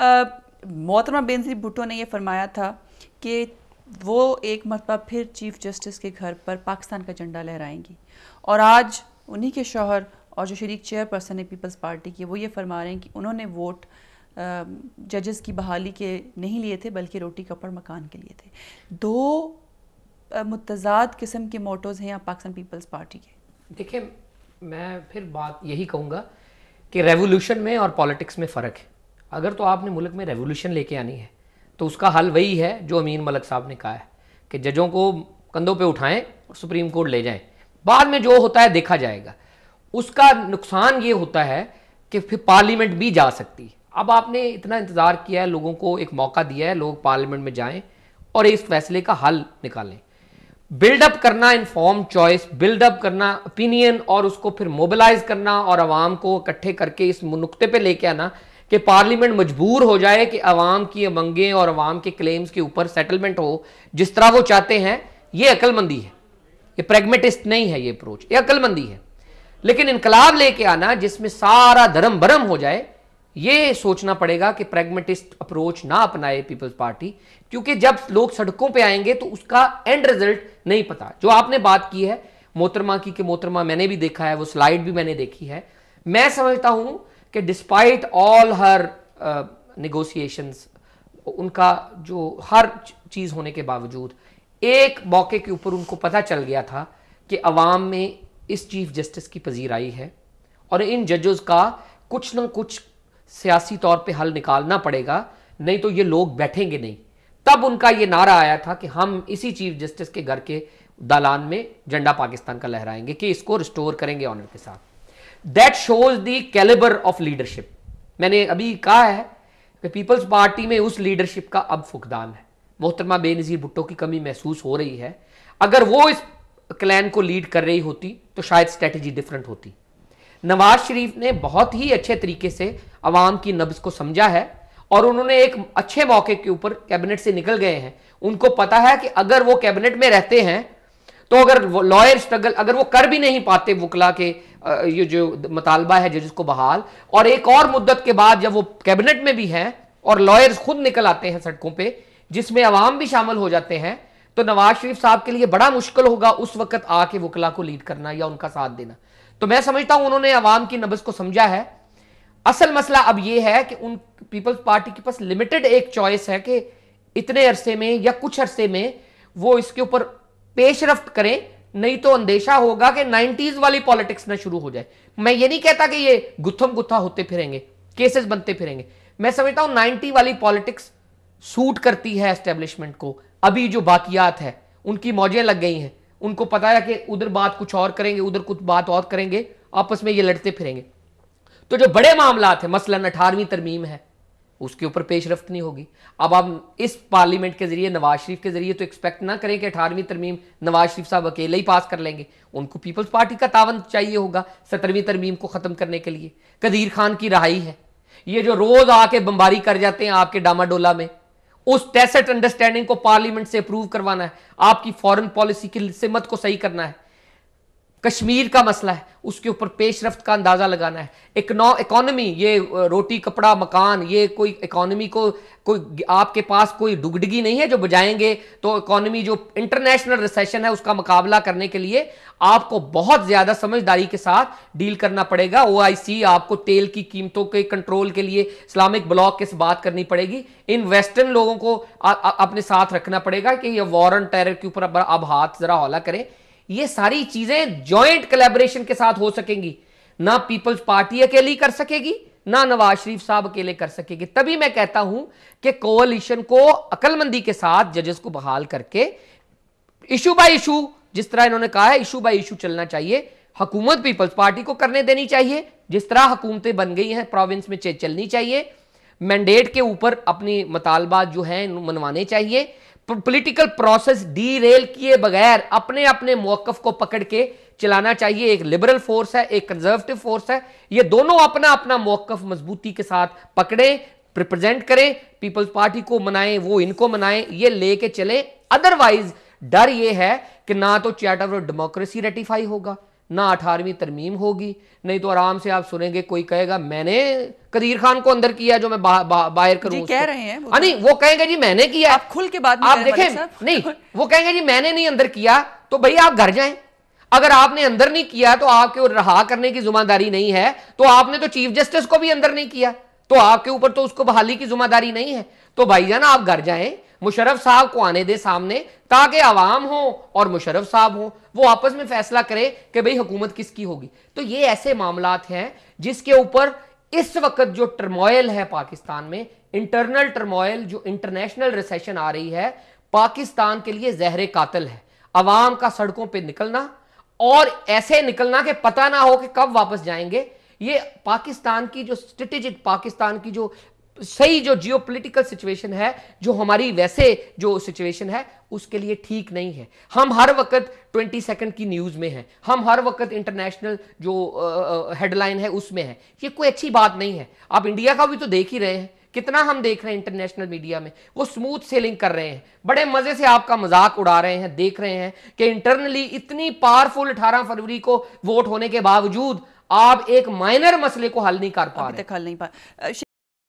मोहतरमा बेनज़ीर भुट्टो ने यह फरमाया था कि वो एक मरतबा फिर चीफ जस्टिस के घर पर पाकिस्तान का झंडा लहराएंगी, और आज उन्हीं के शौहर और जो शरीक चेयरपर्सन है पीपल्स पार्टी की, वो ये फरमा रहे हैं कि उन्होंने वोट जजेस की बहाली के नहीं लिए थे बल्कि रोटी कपड़ मकान के लिए थे। दो मुतज़ाद किस्म के मोटोज़ हैं यहाँ पाकिस्तान पीपल्स पार्टी के। देखिए, मैं फिर बात यही कहूँगा कि रेवोल्यूशन में और पॉलिटिक्स में फ़र्क है। अगर तो आपने मुल्क में रेवोल्यूशन लेके आनी है तो उसका हल वही है जो अमीन मलिक साहब ने कहा है कि जजों को कंधों पे उठाएं और सुप्रीम कोर्ट ले जाएं, बाद में जो होता है देखा जाएगा। उसका नुकसान ये होता है कि फिर पार्लियामेंट भी जा सकती है। अब आपने इतना इंतज़ार किया है, लोगों को एक मौका दिया है, लोग पार्लियामेंट में जाएं और इस फैसले का हल निकालें। बिल्डअप करना इन्फॉर्म चॉइस, बिल्डअप करना ओपिनियन और उसको फिर मोबिलाइज करना और आवाम को इकट्ठे करके इस नुक्ते पे लेके आना कि पार्लियामेंट मजबूर हो जाए कि आवाम की मांगें और आवाम के क्लेम्स के ऊपर सेटलमेंट हो जिस तरह वो चाहते हैं। ये अक्लमंदी है, ये प्रैग्मेटिस्ट नहीं है, ये अप्रोच ये अक्लमंदी है। लेकिन इनकलाब लेके आना जिसमें सारा धर्म भरम हो जाए, ये सोचना पड़ेगा कि प्रैग्मेटिस्ट अप्रोच ना अपनाए पीपल्स पार्टी, क्योंकि जब लोग सड़कों पे आएंगे तो उसका एंड रिजल्ट नहीं पता। जो आपने बात की है मोहतरमा की कि मोहतरमा मैंने भी देखा है, वो स्लाइड भी मैंने देखी है। मैं समझता हूं कि डिस्पाइट ऑल हर नेगोशिएशंस, उनका जो हर चीज होने के बावजूद एक मौके के ऊपर उनको पता चल गया था कि अवाम में इस चीफ जस्टिस की पजीराई है और इन जजेस का कुछ ना कुछ सियासी तौर पे हल निकालना पड़ेगा, नहीं तो ये लोग बैठेंगे नहीं। तब उनका ये नारा आया था कि हम इसी चीफ जस्टिस के घर के दालान में झंडा पाकिस्तान का लहराएंगे, कि इसको रिस्टोर करेंगे ऑनर के साथ। That shows the calibre of leadership. मैंने अभी कहा है कि पीपल्स पार्टी में उस लीडरशिप का अब फुकदान है। मोहतरमा बेनज़ीर भुट्टो की कमी महसूस हो रही है। अगर वो इस क्लैन को लीड कर रही होती तो शायद स्ट्रेटजी डिफरेंट होती। नवाज शरीफ ने बहुत ही अच्छे तरीके से अवाम की नब्ज को समझा है और उन्होंने एक अच्छे मौके के ऊपर कैबिनेट से निकल गए हैं। उनको पता है कि अगर वो कैबिनेट में रहते हैं तो अगर लॉयर स्ट्रगल अगर वो कर भी नहीं पाते, वकला के ये जो मुतालबा है जजेस को बहाल, और एक और मुद्दत के बाद जब वो कैबिनेट में भी हैं और लॉयर्स खुद निकल आते हैं सड़कों पे जिसमें अवाम भी शामिल हो जाते हैं, तो नवाज शरीफ साहब के लिए बड़ा मुश्किल होगा उस वक्त आके वकला को लीड करना या उनका साथ देना। तो मैं समझता हूं उन्होंने अवाम की नब्ज को समझा है। असल मसला अब यह है कि उन पीपल्स पार्टी के पास लिमिटेड एक चॉइस है कि इतने अरसे में या कुछ अरसे में वो इसके ऊपर पेशरफ्त करें, नहीं तो अंदेशा होगा कि 90s वाली पॉलिटिक्स ना शुरू हो जाए। मैं ये नहीं कहता कि ये गुत्थम गुत्था होते फिरेंगे, केसेस बनते फिरेंगे। मैं समझता हूं 90 वाली पॉलिटिक्स सूट करती है एस्टेब्लिशमेंट को। अभी जो बाकियात है उनकी मौजें लग गई हैं, उनको पता है कि उधर बात कुछ और करेंगे, उधर कुछ बात और करेंगे, आपस में ये लड़ते फिरेंगे। तो जो बड़े मामलात है, मसलन 18वीं तरमीम है, उसके ऊपर पेशरफ्त नहीं होगी। अब आप इस पार्लियामेंट के जरिए नवाज शरीफ के जरिए तो एक्सपेक्ट ना करें कि 18वीं तरमीम नवाज शरीफ साहब अकेले ही पास कर लेंगे। उनको पीपल्स पार्टी का तावन चाहिए होगा 17वीं तरमीम को खत्म करने के लिए। कदीर खान की रहाई है, ये जो रोज आके बमबारी कर जाते हैं आपके डामाडोला में, उस टैसिट अंडरस्टैंडिंग को पार्लियामेंट से अप्रूव करवाना है। आपकी फॉरेन पॉलिसी की सिमत को सही करना है। कश्मीर का मसला है, उसके ऊपर पेशरफ्त का अंदाजा लगाना है। इकोनॉमी, ये रोटी कपड़ा मकान, ये कोई इकोनॉमी को कोई आपके पास कोई डुगडगी नहीं है जो बजाएंगे तो इकोनॉमी जो इंटरनेशनल रिसेशन है उसका मुकाबला करने के लिए आपको बहुत ज्यादा समझदारी के साथ डील करना पड़ेगा। ओआईसी आपको तेल की कीमतों के कंट्रोल के लिए इस्लामिक ब्लॉक के से बात करनी पड़ेगी। इन वेस्टर्न लोगों को अपने साथ रखना पड़ेगा कि ये वॉर ऑन टेरर के ऊपर अब हाथ जरा हौला करें। ये सारी चीजें जॉइंट कोलैबोरेशन के साथ हो सकेंगी। ना पीपल्स पार्टी अकेली कर सकेगी, ना नवाज शरीफ साहब अकेले कर सकेगी। तभी मैं कहता हूं कि कोalition को अकलमंदी के साथ जजेस को बहाल करके इशू बाय इशू, जिस तरह इन्होंने कहा है इशू बाय इशू चलना चाहिए। हुकूमत पीपल्स पार्टी को करने देनी चाहिए, जिस तरह हुकूमतें बन गई हैं प्रोविंस में चलनी चाहिए। मैंडेट के ऊपर अपनी मुतालबात जो हैं मनवाने चाहिए। पॉलिटिकल प्रोसेस डीरेल किए बगैर अपने अपने मौकफ को पकड़ के चलाना चाहिए। एक लिबरल फोर्स है, एक कंजर्वेटिव फोर्स है, ये दोनों अपना अपना मौकफ मजबूती के साथ पकड़े, रिप्रेजेंट करें, पीपल्स पार्टी को मनाएं, वो इनको मनाएं, ये लेके चले। अदरवाइज डर ये है कि ना तो चार्टर ऑफ डेमोक्रेसी रेटिफाई होगा, ना 18वीं तरमीम होगी, नहीं तो आराम से आप सुनेंगे कोई कहेगा मैंने कदीर खान को अंदर किया जो मैं बाहर करूं जी कह रहे हैं वो नहीं, वो कहेंगे जी मैंने किया। आप खुल के बात आप देखें नहीं, वो कहेंगे जी मैंने नहीं अंदर किया, तो भैया आप घर जाएं। अगर आपने अंदर नहीं किया तो आपके रहा करने की जिम्मेदारी नहीं है, तो आपने तो चीफ जस्टिस को भी अंदर नहीं किया, तो आपके ऊपर तो उसको बहाली की जिम्मेदारी नहीं है। तो भाईजान आप घर जाएं, मुशर्रफ साहब को आने दे सामने, ताकि आवाम हो और मुशर्रफ साहब हो, वो आपस में फैसला करे कि भाई हुकूमत किसकी होगी। तो ये ऐसे मामलात हैं जिसके ऊपर इस वक्त जो टर्मोइल है पाकिस्तान में, इंटरनल टर्मोइल, जो इंटरनेशनल रिसेशन आ रही है, पाकिस्तान के लिए जहर कातिल है। अवाम का सड़कों पर निकलना और ऐसे निकलना कि पता ना हो कि कब वापस जाएंगे, ये पाकिस्तान की जो स्ट्रेटेजिक, पाकिस्तान की जो सही जो जियोपॉलिटिकल सिचुएशन है, जो हमारी वैसे जो सिचुएशन है, उसके लिए ठीक नहीं है। हम हर वक्त 20 सेकंड की न्यूज में हैं, हम हर वक्त इंटरनेशनल जो हेडलाइन है उसमें है। ये कोई अच्छी बात नहीं है। आप इंडिया का भी तो देख ही रहे हैं, कितना हम देख रहे हैं इंटरनेशनल मीडिया में, वो स्मूथ सेलिंग कर रहे हैं, बड़े मजे से आपका मजाक उड़ा रहे हैं, देख रहे हैं कि इंटरनली इतनी पावरफुल 18 फरवरी को वोट होने के बावजूद आप एक माइनर मसले को हल नहीं कर पा रहे। हल नहीं पा